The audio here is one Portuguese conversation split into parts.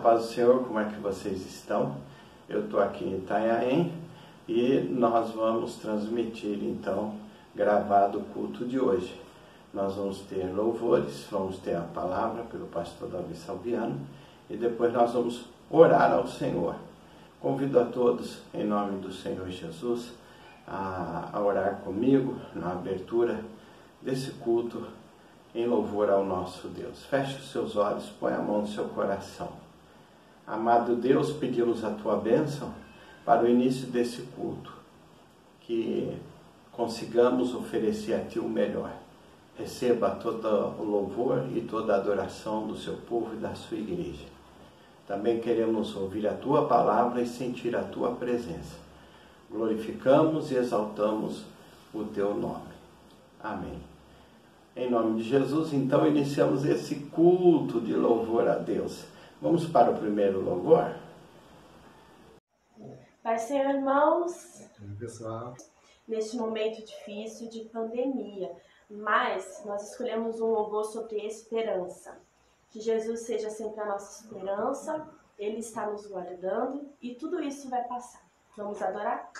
paz do Senhor, como é que vocês estão? Eu estou aqui em Itanhaém e nós vamos transmitir então gravado o culto de hoje. Nós vamos ter louvores, vamos ter a palavra pelo pastor Davi Salviano e depois nós vamos orar ao Senhor. Convido a todos, em nome do Senhor Jesus, a orar comigo na abertura desse culto em louvor ao nosso Deus. Feche os seus olhos, põe a mão no seu coração. Amado Deus, pedimos a tua bênção para o início desse culto, que consigamos oferecer a ti o melhor. Receba todo o louvor e toda a adoração do seu povo e da sua igreja. Também queremos ouvir a tua palavra e sentir a tua presença. Glorificamos e exaltamos o teu nome. Amém. Em nome de Jesus, então, iniciamos esse culto de louvor a Deus. Vamos para o primeiro louvor? Pai, Senhor, irmãos, pessoal, neste momento difícil de pandemia, mas nós escolhemos um louvor sobre esperança. Que Jesus seja sempre a nossa esperança, Ele está nos guardando e tudo isso vai passar. Vamos adorar?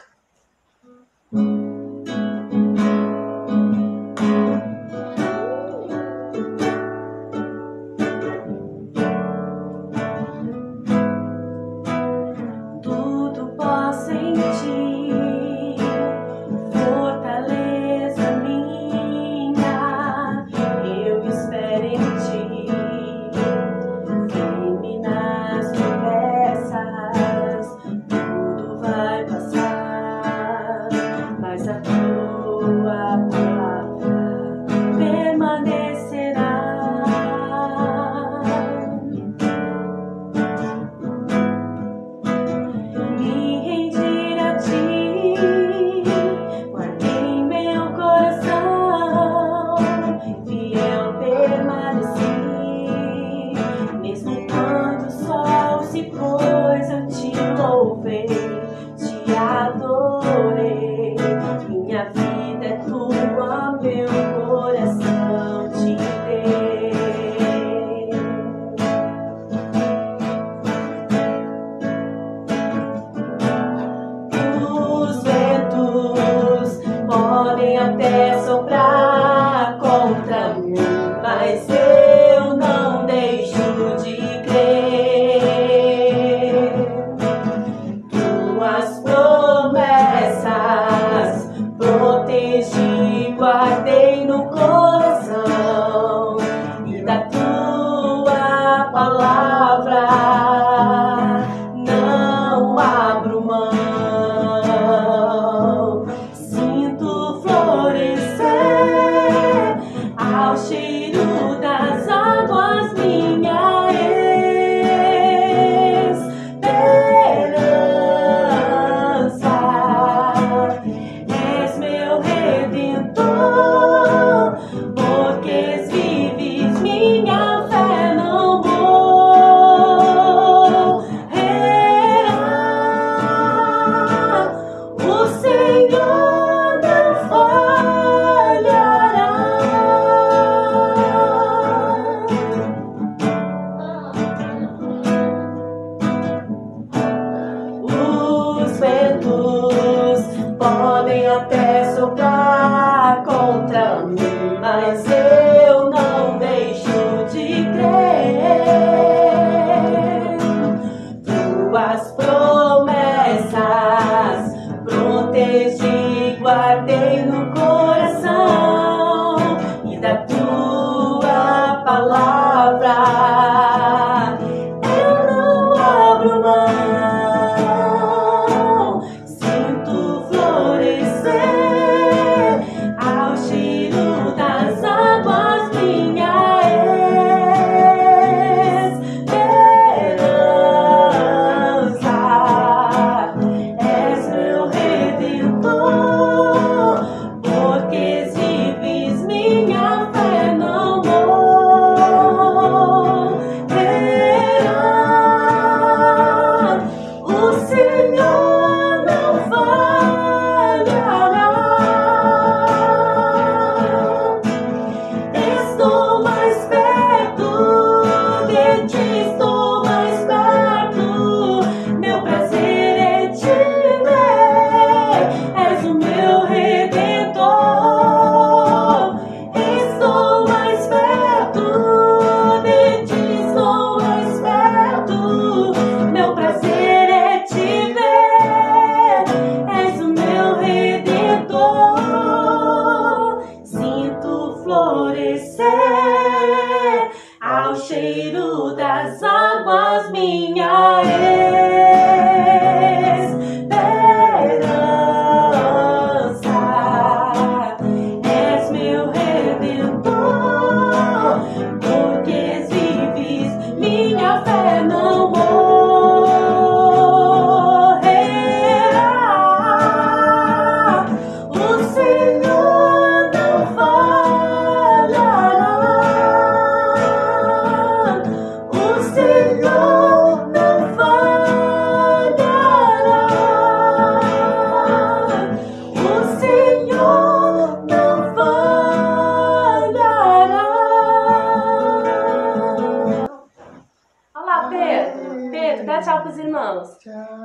irmãos.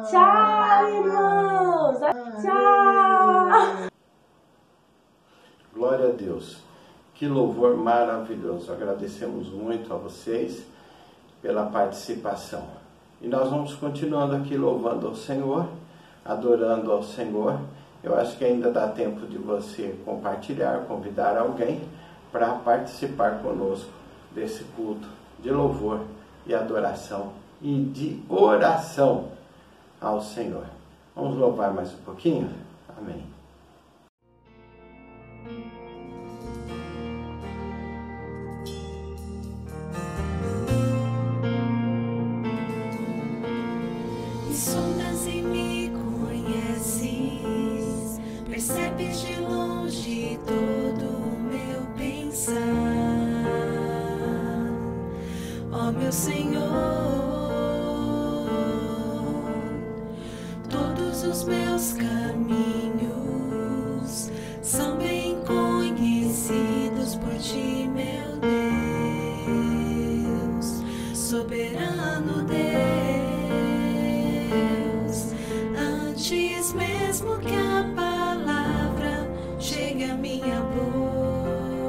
Tchau, irmãos. Tchau. Glória a Deus. Que louvor maravilhoso. Agradecemos muito a vocês pela participação. E nós vamos continuando aqui louvando ao Senhor, adorando ao Senhor. Eu acho que ainda dá tempo de você compartilhar, convidar alguém para participar conosco desse culto de louvor e adoração e de oração ao Senhor. Vamos louvar mais um pouquinho? Amém. Sondas e me conheces, percebes de longe todo o meu pensar, ó meu Senhor. Todos os meus caminhos são bem conhecidos por ti, meu Deus, soberano Deus. Antes mesmo que a palavra chegue à minha boca,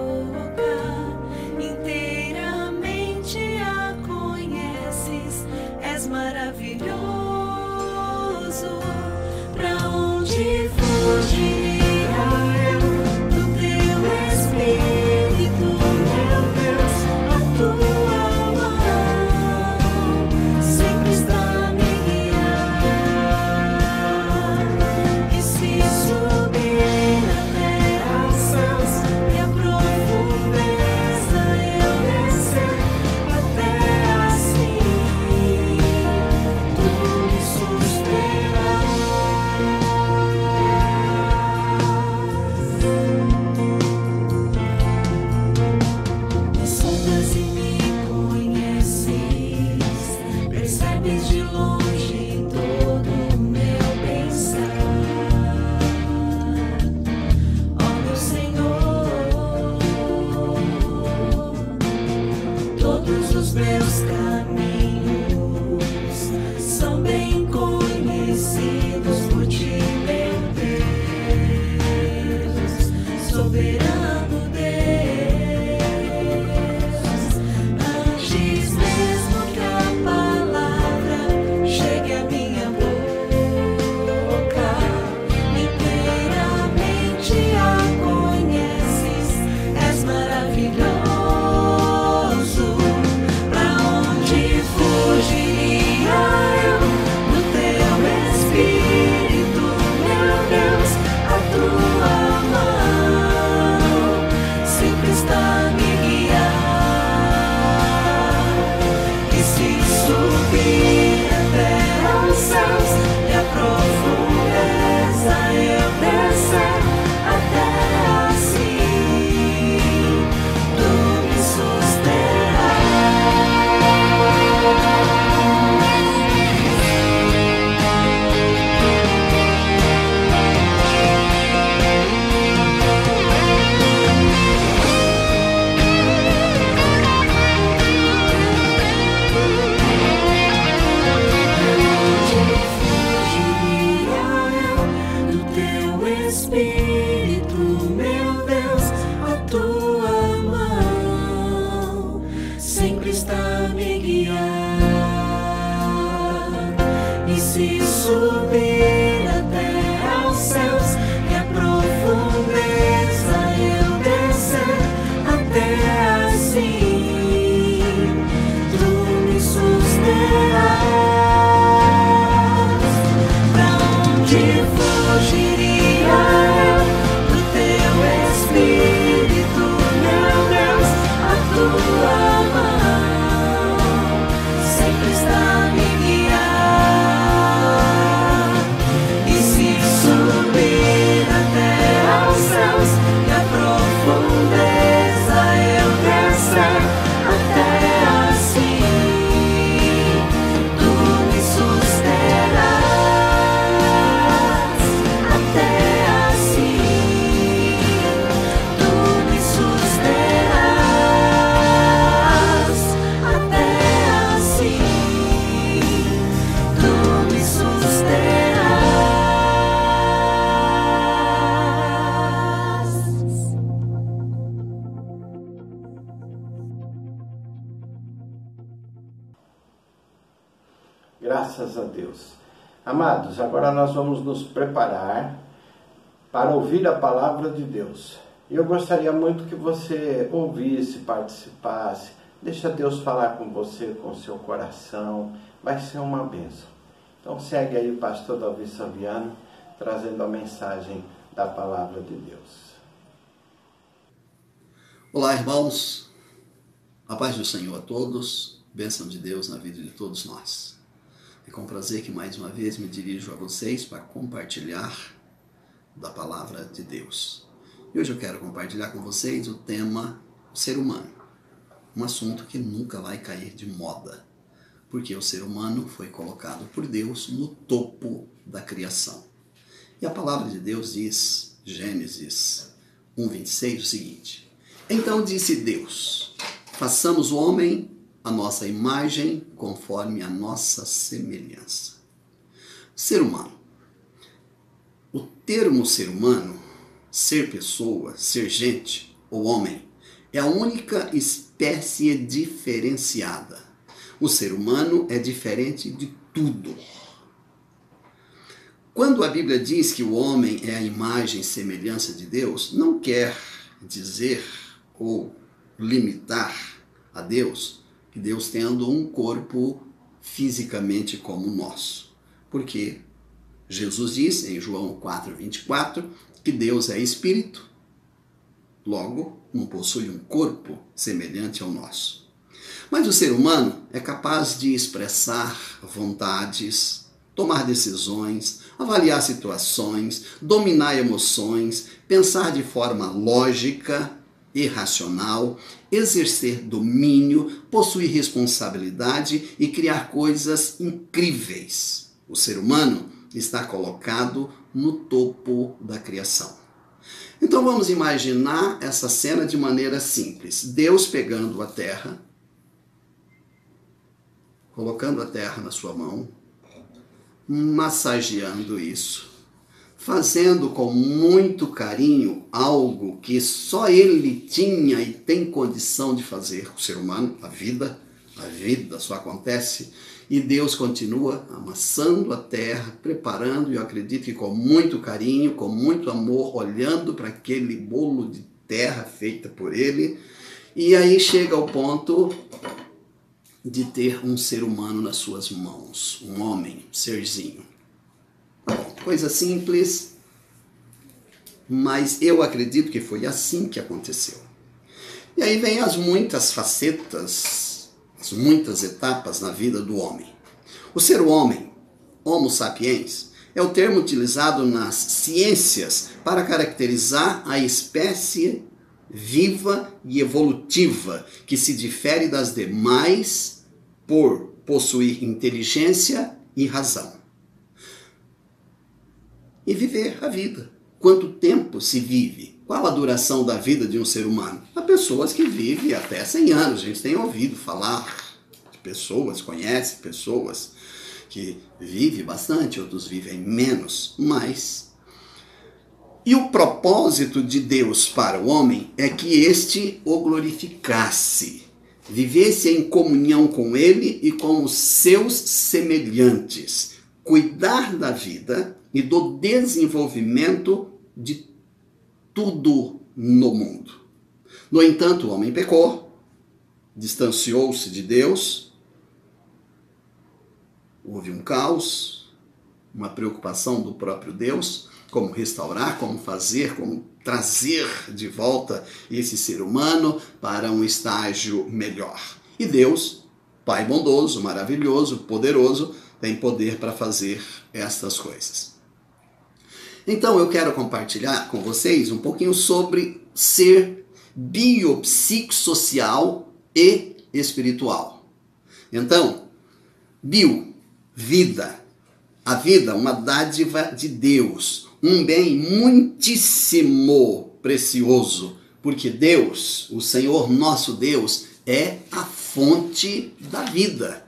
inteiramente a conheces, és maravilhoso. Pra onde fugiria eu do teu Espírito, meu Deus? A tua mão sempre está a me guiar. E se subir até aos céus e a profundeza eu descer, até assim tu me susterás. Me sondas e me conheces, percebes de longe todo o meu pensar, ó meu Senhor. Todos os meus caminhos são bem conhecidos por ti, meu Deus, soberano Deus. Antes mesmo que a palavra chegue à minha boca, inteiramente a conheces, és maravilhoso. Pra onde fugiria eu do teu Espírito, meu Deus? A tua mão Graças a Deus. Amados, agora nós vamos nos preparar para ouvir a palavra de Deus. Eu gostaria muito que você ouvisse, participasse. Deixa Deus falar com você, com o seu coração. Vai ser uma bênção. Então segue aí o pastor Davi Saviano, trazendo a mensagem da palavra de Deus. Olá, irmãos. A paz do Senhor a todos. Bênção de Deus na vida de todos nós. É com prazer que mais uma vez me dirijo a vocês para compartilhar da palavra de Deus. E hoje eu quero compartilhar com vocês o tema ser humano. Um assunto que nunca vai cair de moda, porque o ser humano foi colocado por Deus no topo da criação. E a palavra de Deus diz, Gênesis 1:26, o seguinte: Então disse Deus, façamos o homem a nossa imagem, conforme a nossa semelhança. Ser humano. O termo ser humano, ser pessoa, ser gente ou homem, é a única espécie diferenciada. O ser humano é diferente de tudo. Quando a Bíblia diz que o homem é a imagem e semelhança de Deus, não quer dizer ou limitar a Deus que Deus tendo um corpo fisicamente como o nosso. Porque Jesus disse em João 4:24 que Deus é espírito, logo não possui um corpo semelhante ao nosso. Mas o ser humano é capaz de expressar vontades, tomar decisões, avaliar situações, dominar emoções, pensar de forma lógica e racional, exercer domínio, possuir responsabilidade e criar coisas incríveis. O ser humano está colocado no topo da criação. Então vamos imaginar essa cena de maneira simples. Deus pegando a terra, colocando a terra na sua mão, massageando isso, fazendo com muito carinho algo que só ele tinha e tem condição de fazer, o ser humano, a vida só acontece, e Deus continua amassando a terra, preparando, e eu acredito que com muito carinho, com muito amor, olhando para aquele bolo de terra feita por ele, e aí chega ao ponto de ter um ser humano nas suas mãos, um homem, um serzinho. Coisa simples, mas eu acredito que foi assim que aconteceu. E aí vem as muitas facetas, as muitas etapas na vida do homem. O ser homem, Homo sapiens, é o termo utilizado nas ciências para caracterizar a espécie viva e evolutiva que se difere das demais por possuir inteligência e razão. E viver a vida. Quanto tempo se vive? Qual a duração da vida de um ser humano? Há pessoas que vivem até 100 anos. A gente tem ouvido falar de pessoas, conhece pessoas que vivem bastante, outros vivem menos, mas... E o propósito de Deus para o homem é que este o glorificasse, vivesse em comunhão com ele e com os seus semelhantes, cuidar da vida e do desenvolvimento de tudo no mundo. No entanto, o homem pecou, distanciou-se de Deus, houve um caos, uma preocupação do próprio Deus, como restaurar, como fazer, como trazer de volta esse ser humano para um estágio melhor. E Deus, Pai bondoso, maravilhoso, poderoso, tem poder para fazer estas coisas. Então eu quero compartilhar com vocês um pouquinho sobre ser biopsicossocial e espiritual. Então, bio, vida. A vida, uma dádiva de Deus, um bem muitíssimo precioso, porque Deus, o Senhor nosso Deus, é a fonte da vida.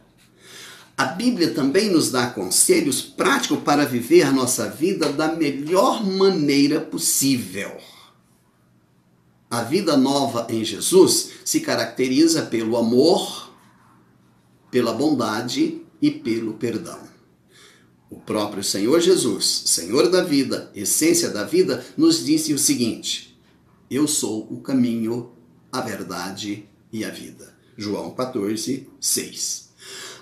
A Bíblia também nos dá conselhos práticos para viver a nossa vida da melhor maneira possível. A vida nova em Jesus se caracteriza pelo amor, pela bondade e pelo perdão. O próprio Senhor Jesus, Senhor da vida, essência da vida, nos disse o seguinte: eu sou o caminho, a verdade e a vida. João 14, 6.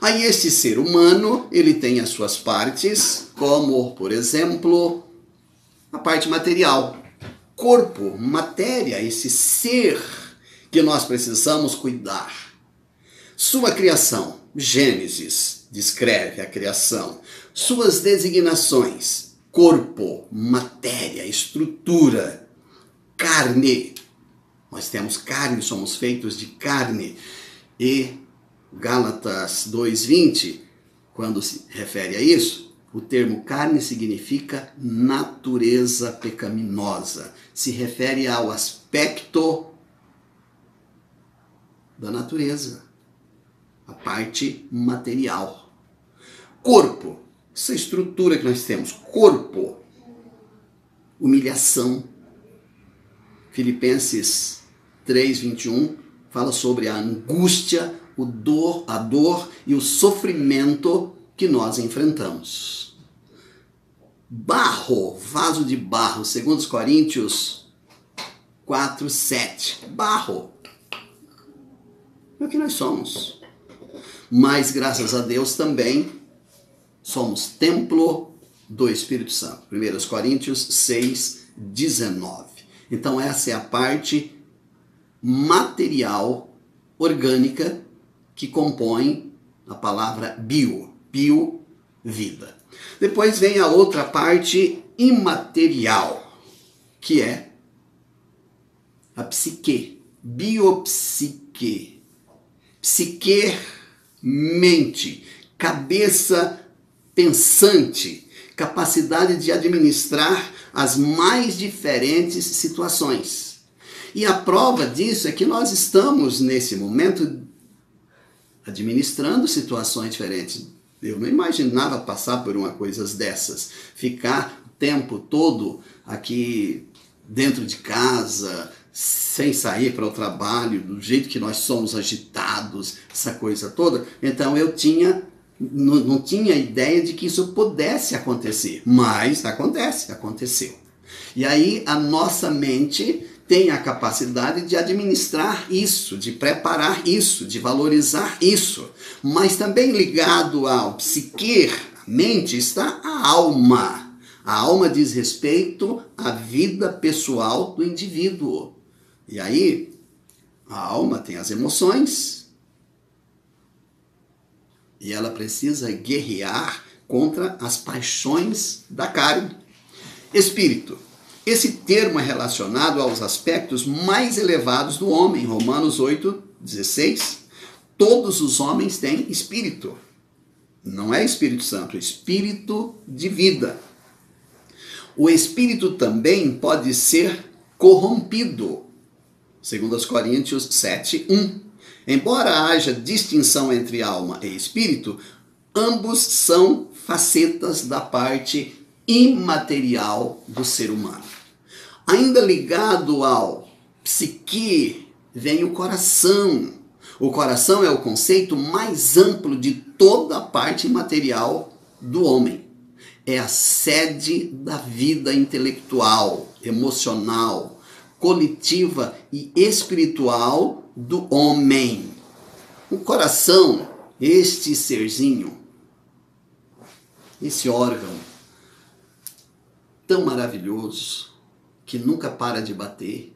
Aí este ser humano, ele tem as suas partes, como, por exemplo, a parte material. Corpo, matéria, esse ser que nós precisamos cuidar. Sua criação, Gênesis, descreve a criação. Suas designações, corpo, matéria, estrutura, carne. Nós temos carne, somos feitos de carne. E Gálatas 2:20, quando se refere a isso, o termo carne significa natureza pecaminosa. Se refere ao aspecto da natureza, a parte material. Corpo, essa estrutura que nós temos. Corpo, humilhação. Filipenses 3:21 fala sobre a angústia, a dor e o sofrimento que nós enfrentamos. Barro, vaso de barro, 2 Coríntios 4:7. Barro. É o que nós somos. Mas, graças a Deus, também somos templo do Espírito Santo. 1 Coríntios 6:19. Então, essa é a parte material, orgânica, que compõe a palavra bio, vida. Depois vem a outra parte imaterial, que é a psique, biopsique. Psique, mente, cabeça pensante, capacidade de administrar as mais diferentes situações. E a prova disso é que nós estamos, nesse momento, administrando situações diferentes. Eu não imaginava passar por uma coisa dessas. Ficar o tempo todo aqui dentro de casa, sem sair para o trabalho, do jeito que nós somos agitados, essa coisa toda. Então eu não tinha ideia de que isso pudesse acontecer. Mas aconteceu. E aí a nossa mente tem a capacidade de administrar isso, de preparar isso, de valorizar isso. Mas também ligado ao psique, a mente, está a alma. A alma diz respeito à vida pessoal do indivíduo. E aí, a alma tem as emoções e ela precisa guerrear contra as paixões da carne. Espírito. Esse termo é relacionado aos aspectos mais elevados do homem. Romanos 8:16. Todos os homens têm espírito. Não é Espírito Santo, é espírito de vida. O espírito também pode ser corrompido. 2 Coríntios 7:1. Embora haja distinção entre alma e espírito, ambos são facetas da parte imaterial do ser humano. Ainda ligado ao psique, vem o coração. O coração é o conceito mais amplo de toda a parte material do homem. É a sede da vida intelectual, emocional, coletiva e espiritual do homem. O coração, este serzinho, esse órgão tão maravilhoso, que nunca para de bater,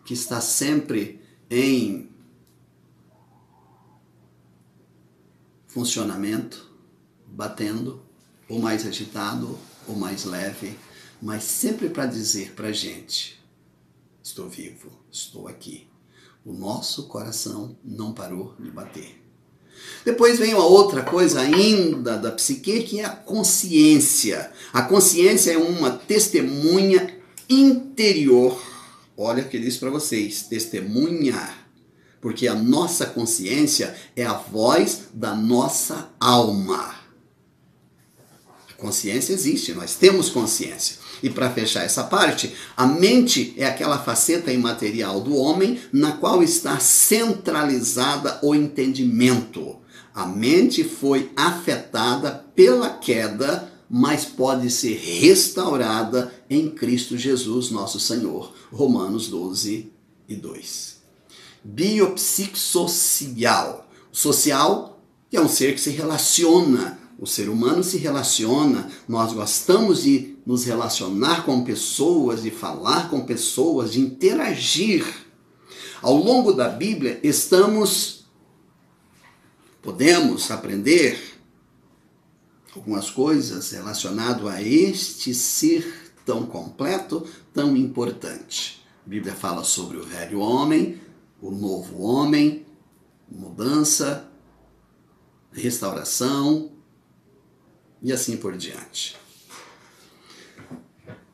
que está sempre em funcionamento, batendo, ou mais agitado, ou mais leve, mas sempre para dizer para a gente: estou vivo, estou aqui. O nosso coração não parou de bater. Depois vem uma outra coisa ainda da psique, que é a consciência. A consciência é uma testemunha interior. Olha o que ele diz para vocês: testemunha. Porque a nossa consciência é a voz da nossa alma. A consciência existe, nós temos consciência. E para fechar essa parte, a mente é aquela faceta imaterial do homem na qual está centralizada o entendimento, A mente foi afetada pela queda, mas pode ser restaurada em Cristo Jesus, nosso Senhor. Romanos 12:2. Biopsicossocial. Social, que é um ser que se relaciona. O ser humano se relaciona. Nós gostamos de nos relacionar com pessoas, de falar com pessoas, de interagir. Ao longo da Bíblia, podemos aprender algumas coisas relacionadas a este ser tão completo, tão importante. A Bíblia fala sobre o velho homem, o novo homem, mudança, restauração e assim por diante.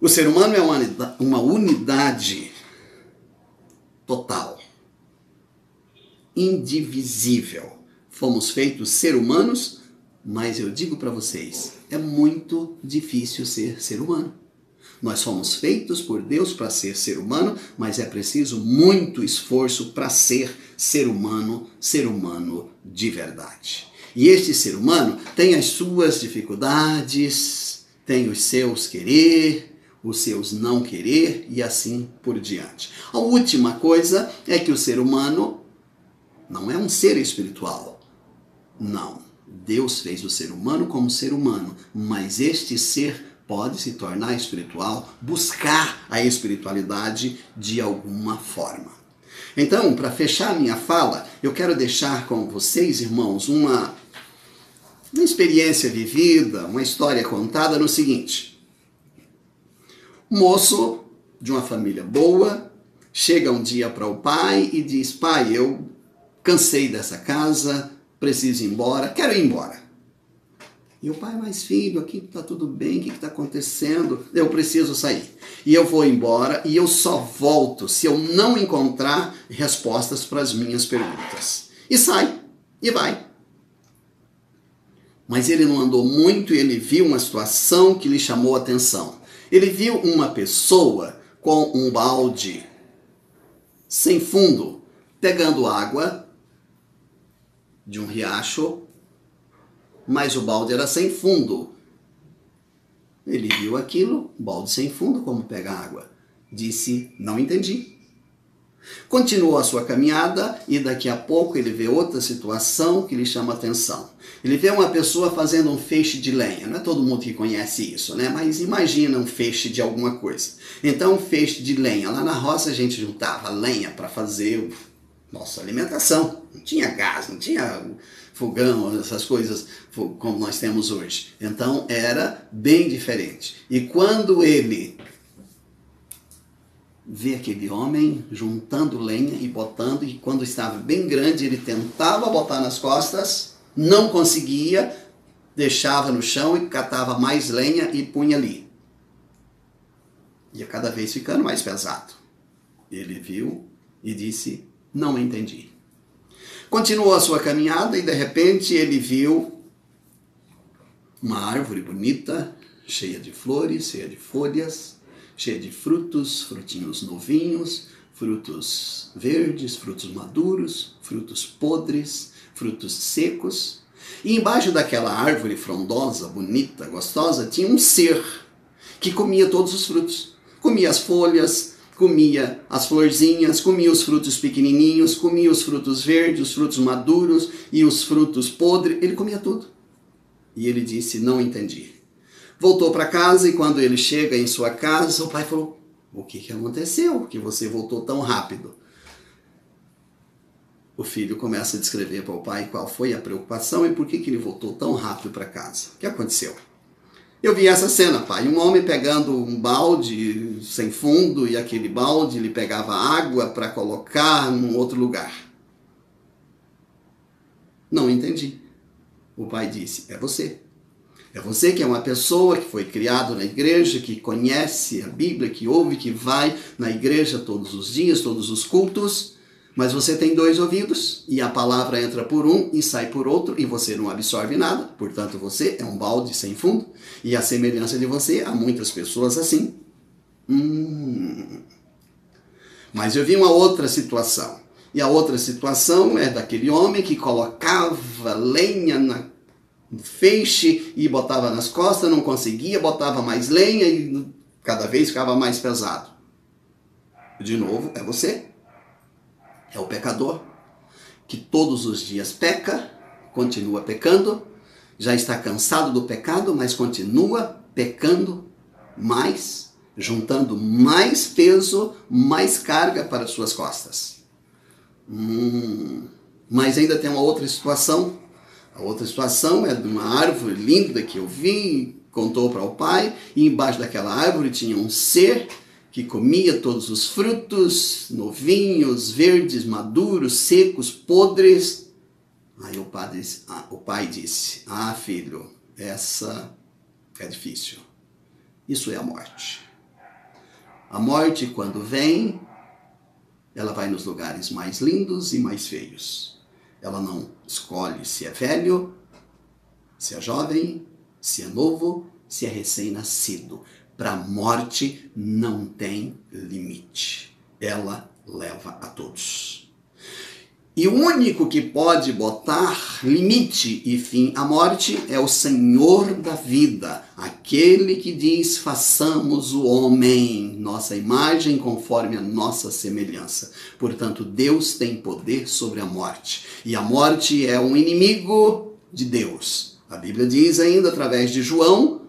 O ser humano é uma unidade total, indivisível. Fomos feitos ser humanos, mas eu digo para vocês, é muito difícil ser ser humano. Nós fomos feitos por Deus para ser ser humano, mas é preciso muito esforço para ser ser humano de verdade. E este ser humano tem as suas dificuldades, tem os seus querer, os seus não querer e assim por diante. A última coisa é que o ser humano não é um ser espiritual. Não. Deus fez o ser humano como ser humano, mas este ser pode se tornar espiritual, buscar a espiritualidade de alguma forma. Então, para fechar minha fala, eu quero deixar com vocês, irmãos, uma experiência vivida, uma história contada no seguinte. Um moço de uma família boa chega um dia para o pai e diz: pai, eu cansei dessa casa, preciso ir embora, quero ir embora. E o pai: mas filho, aqui está tudo bem, o que está acontecendo? Eu preciso sair. E eu vou embora e eu só volto se eu não encontrar respostas para as minhas perguntas. E sai, e vai. Mas ele não andou muito e ele viu uma situação que lhe chamou a atenção. Ele viu uma pessoa com um balde sem fundo, pegando água de um riacho, mas o balde era sem fundo. Ele viu aquilo, balde sem fundo, como pega água. Disse: não entendi. Continuou a sua caminhada e daqui a pouco ele vê outra situação que lhe chama a atenção. Ele vê uma pessoa fazendo um feixe de lenha. Não é todo mundo que conhece isso, né? Mas imagina um feixe de alguma coisa. Então, um feixe de lenha. Lá na roça a gente juntava lenha para fazer nossa alimentação. Não tinha gás, não tinha fogão, essas coisas como nós temos hoje. Então, era bem diferente. E quando ele vê aquele homem juntando lenha e botando, e quando estava bem grande, ele tentava botar nas costas, não conseguia, deixava no chão e catava mais lenha e punha ali. Ia cada vez ficando mais pesado. Ele viu e disse: não entendi. Continuou a sua caminhada e de repente ele viu uma árvore bonita, cheia de flores, cheia de folhas, cheia de frutos, frutinhos novinhos, frutos verdes, frutos maduros, frutos podres, frutos secos. E embaixo daquela árvore frondosa, bonita, gostosa, tinha um ser que comia todos os frutos. Comia as folhas, comia as florzinhas, comia os frutos pequenininhos, comia os frutos verdes, os frutos maduros e os frutos podres. Ele comia tudo. E ele disse: não entendi. Voltou para casa e quando ele chega em sua casa, o pai falou: o que aconteceu que você voltou tão rápido? O filho começa a descrever para o pai qual foi a preocupação e por que ele voltou tão rápido para casa. O que aconteceu? Eu vi essa cena, pai. Um homem pegando um balde sem fundo e aquele balde ele pegava água para colocar num outro lugar. Não entendi. O pai disse: é você. É você que é uma pessoa que foi criado na igreja, que conhece a Bíblia, que ouve, que vai na igreja todos os dias, todos os cultos, mas você tem 2 ouvidos e a palavra entra por um e sai por outro e você não absorve nada, portanto você é um balde sem fundo e a semelhança de você há muitas pessoas assim. Mas eu vi uma outra situação. E a outra situação é daquele homem que colocava lenha no feixe e botava nas costas, não conseguia, botava mais lenha e cada vez ficava mais pesado. De novo, é você. É o pecador que todos os dias peca, continua pecando, já está cansado do pecado, mas continua pecando mais, juntando mais peso, mais carga para suas costas. Mas ainda tem uma outra situação. A outra situação é de uma árvore linda que eu vi, contou para o pai, e embaixo daquela árvore tinha um ser que comia todos os frutos, novinhos, verdes, maduros, secos, podres. Aí o pai disse, filho, essa é difícil. Isso é a morte. A morte, quando vem, ela vai nos lugares mais lindos e mais feios. Ela não escolhe se é velho, se é jovem, se é novo, se é recém-nascido. Para a morte não tem limite. Ela leva a todos. E o único que pode botar limite e fim à morte é o Senhor da vida, aquele que diz, façamos o homem, nossa imagem conforme a nossa semelhança. Portanto, Deus tem poder sobre a morte. E a morte é um inimigo de Deus. A Bíblia diz ainda, através de João,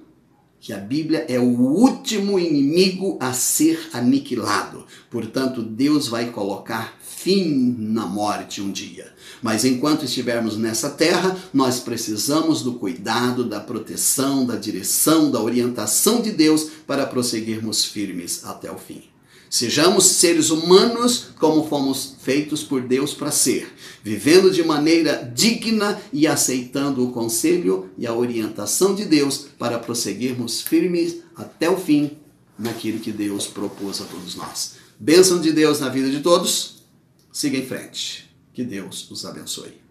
que a Bíblia é o último inimigo a ser aniquilado. Portanto, Deus vai colocar fim na morte um dia. Mas enquanto estivermos nessa terra, nós precisamos do cuidado, da proteção, da direção, da orientação de Deus para prosseguirmos firmes até o fim. Sejamos seres humanos como fomos feitos por Deus para ser, vivendo de maneira digna e aceitando o conselho e a orientação de Deus para prosseguirmos firmes até o fim naquilo que Deus propôs a todos nós. Bênção de Deus na vida de todos. Siga em frente. Que Deus os abençoe.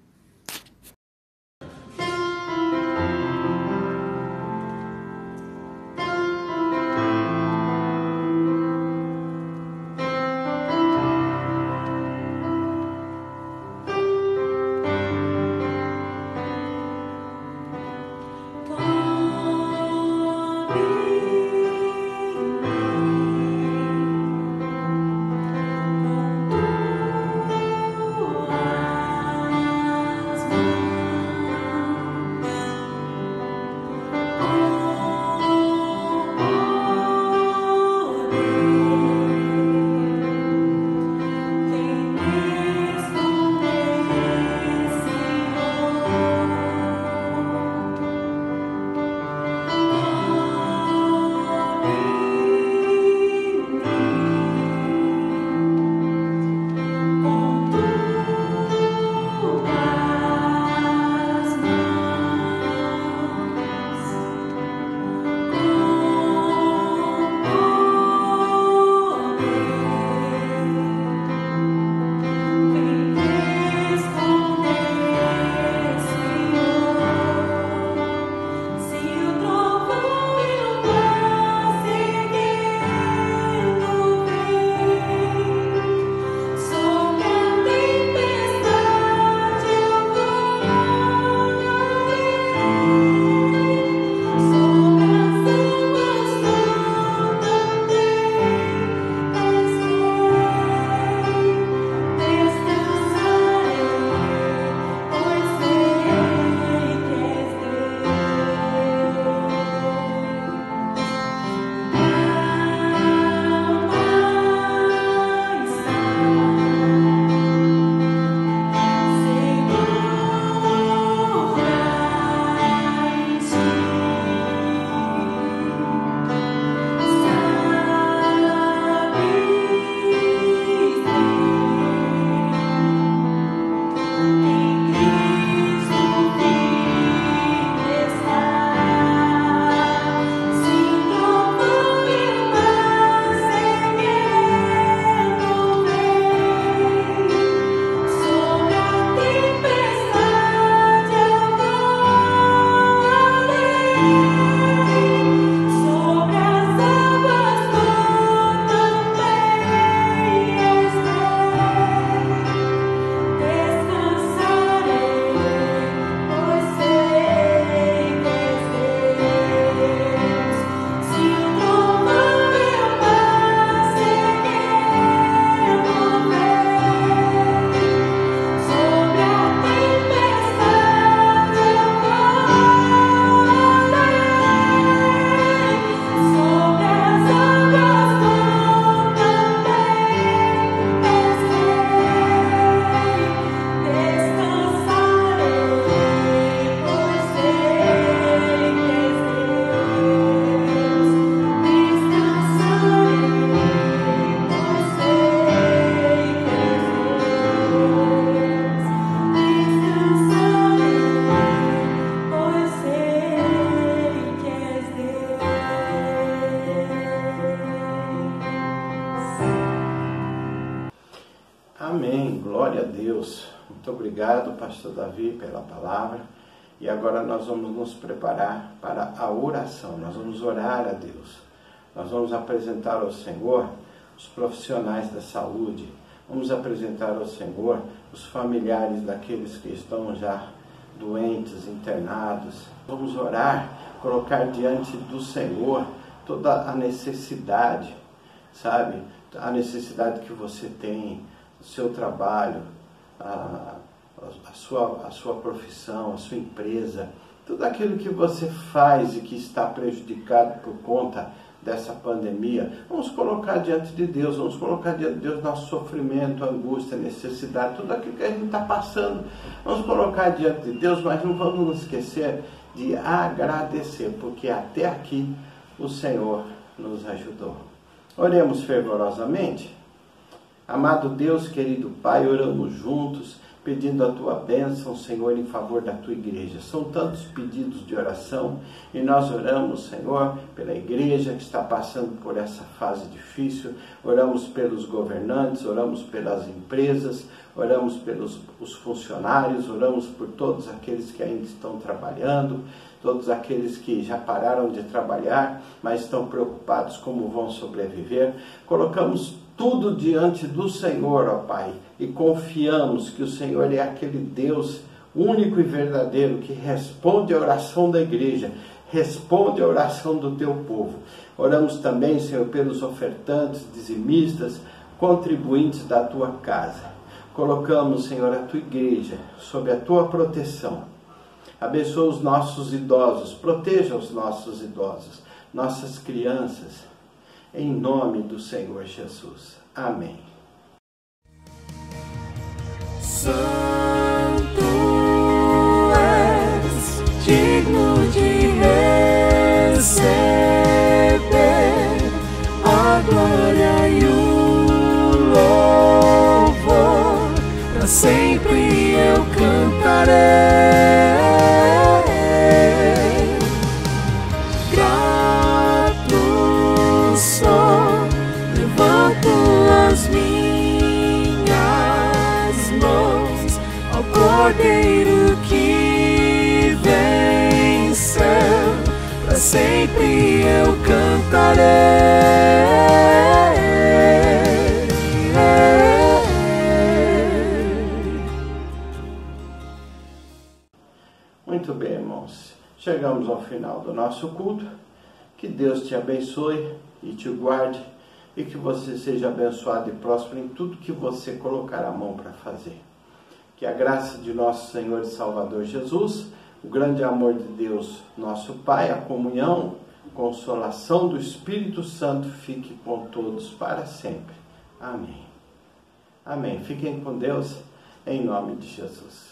Amém. Glória a Deus. Muito obrigado, pastor Davi, pela palavra. E agora nós vamos nos preparar para a oração. Nós vamos orar a Deus. Nós vamos apresentar ao Senhor os profissionais da saúde. Vamos apresentar ao Senhor os familiares daqueles que estão já doentes, internados. Vamos orar, colocar diante do Senhor toda a necessidade, sabe? A necessidade que você tem, o seu trabalho, a sua profissão, a sua empresa, tudo aquilo que você faz e que está prejudicado por conta dessa pandemia. Vamos colocar diante de Deus, vamos colocar diante de Deus nosso sofrimento, angústia, necessidade, tudo aquilo que a gente está passando. Vamos colocar diante de Deus, mas não vamos nos esquecer de agradecer, porque até aqui o Senhor nos ajudou. Oremos fervorosamente. Amado Deus, querido Pai, oramos juntos, pedindo a Tua bênção, Senhor, em favor da Tua igreja. São tantos pedidos de oração e nós oramos, Senhor, pela igreja que está passando por essa fase difícil, oramos pelos governantes, oramos pelas empresas, oramos pelos funcionários, oramos por todos aqueles que ainda estão trabalhando, todos aqueles que já pararam de trabalhar, mas estão preocupados como vão sobreviver. Colocamos tudo diante do Senhor, ó Pai, e confiamos que o Senhor é aquele Deus único e verdadeiro que responde a oração da igreja, responde a oração do Teu povo. Oramos também, Senhor, pelos ofertantes, dizimistas, contribuintes da Tua casa. Colocamos, Senhor, a Tua igreja sob a Tua proteção. Abençoa os nossos idosos, proteja os nossos idosos, nossas crianças, em nome do Senhor Jesus. Amém. Santo és, digno de receber a glória e o louvor. Para sempre eu cantarei. Cordeiro que venceu, para sempre eu cantarei. Muito bem, irmãos. Chegamos ao final do nosso culto. Que Deus te abençoe e te guarde, e que você seja abençoado e próspero em tudo que você colocar a mão para fazer. Que a graça de nosso Senhor e Salvador Jesus, o grande amor de Deus, nosso Pai, a comunhão, consolação do Espírito Santo fique com todos para sempre. Amém. Amém. Fiquem com Deus, em nome de Jesus.